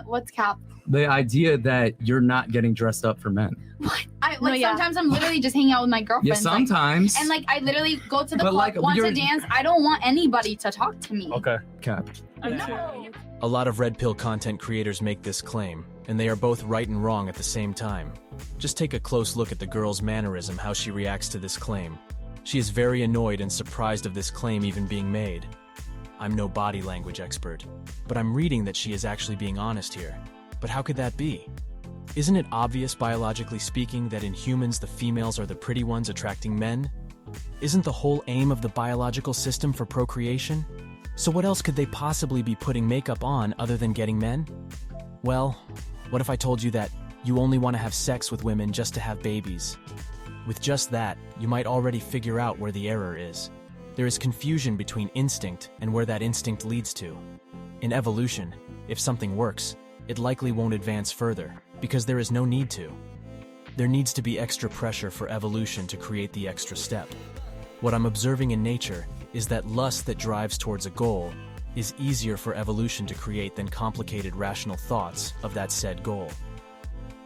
What's cap? The idea that you're not getting dressed up for men. What? Sometimes I'm literally just hanging out with my girlfriends. Yeah, sometimes. I literally go to the But, club, like, want you're- to dance. I don't want anybody to talk to me. Okay. Cap. No. A lot of red pill content creators make this claim, and they are both right and wrong at the same time. Just take a close look at the girl's mannerism, how she reacts to this claim. She is very annoyed and surprised of this claim even being made. I'm no body language expert, but I'm reading that she is actually being honest here. But how could that be? Isn't it obvious, biologically speaking, that in humans the females are the pretty ones attracting men? Isn't the whole aim of the biological system for procreation? So what else could they possibly be putting makeup on other than getting men? Well, what if I told you that you only want to have sex with women just to have babies? With just that, you might already figure out where the error is. There is confusion between instinct and where that instinct leads to. In evolution, if something works, it likely won't advance further, because there is no need to. There needs to be extra pressure for evolution to create the extra step. What I'm observing in nature is that lust that drives towards a goal is easier for evolution to create than complicated rational thoughts of that said goal.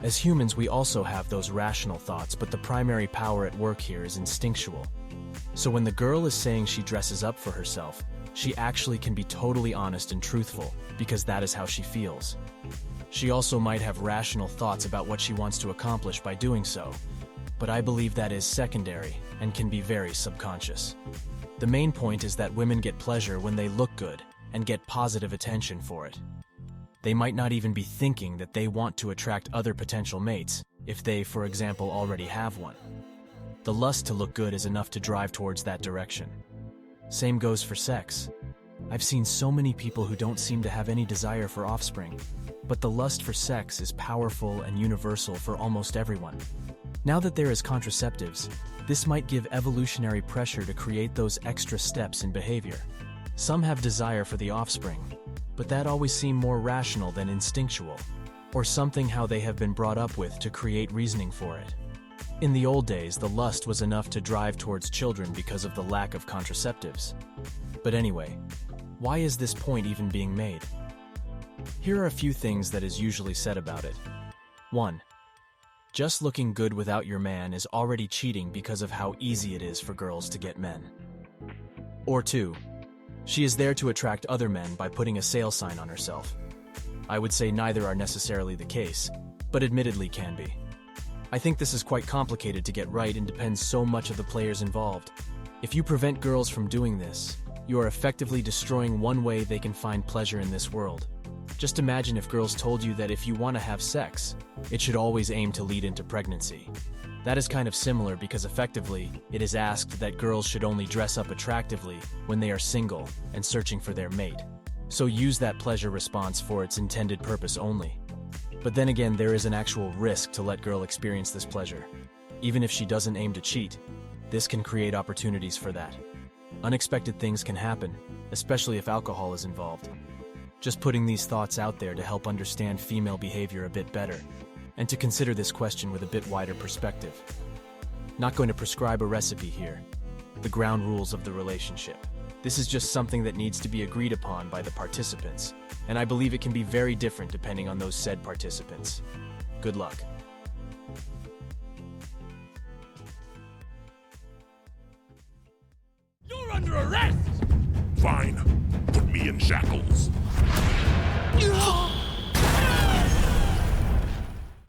As humans, we also have those rational thoughts, but the primary power at work here is instinctual. So when the girl is saying she dresses up for herself, she actually can be totally honest and truthful, because that is how she feels. She also might have rational thoughts about what she wants to accomplish by doing so, but I believe that is secondary and can be very subconscious. The main point is that women get pleasure when they look good and get positive attention for it. They might not even be thinking that they want to attract other potential mates if they, for example, already have one. The lust to look good is enough to drive towards that direction. Same goes for sex. I've seen so many people who don't seem to have any desire for offspring, but the lust for sex is powerful and universal for almost everyone. Now that there is contraceptives, this might give evolutionary pressure to create those extra steps in behavior. Some have desire for the offspring, but that always seems more rational than instinctual, or something how they have been brought up with to create reasoning for it. In the old days, the lust was enough to drive towards children because of the lack of contraceptives. But anyway, why is this point even being made? Here are a few things that is usually said about it. 1. Just looking good without your man is already cheating because of how easy it is for girls to get men. Or 2. She is there to attract other men by putting a sale sign on herself. I would say neither are necessarily the case, but admittedly can be. I think this is quite complicated to get right and depends so much of the players involved. If you prevent girls from doing this, you are effectively destroying one way they can find pleasure in this world. Just imagine if girls told you that if you want to have sex, it should always aim to lead into pregnancy. That is kind of similar because effectively, it is asked that girls should only dress up attractively when they are single and searching for their mate. So use that pleasure response for its intended purpose only. But then again, there is an actual risk to let girl experience this pleasure. Even if she doesn't aim to cheat, this can create opportunities for that. Unexpected things can happen, especially if alcohol is involved. Just putting these thoughts out there to help understand female behavior a bit better, and to consider this question with a bit wider perspective. Not going to prescribe a recipe here. The ground rules of the relationship. This is just something that needs to be agreed upon by the participants, and I believe it can be very different depending on those said participants. Good luck. You're under arrest! Fine. Put me in shackles.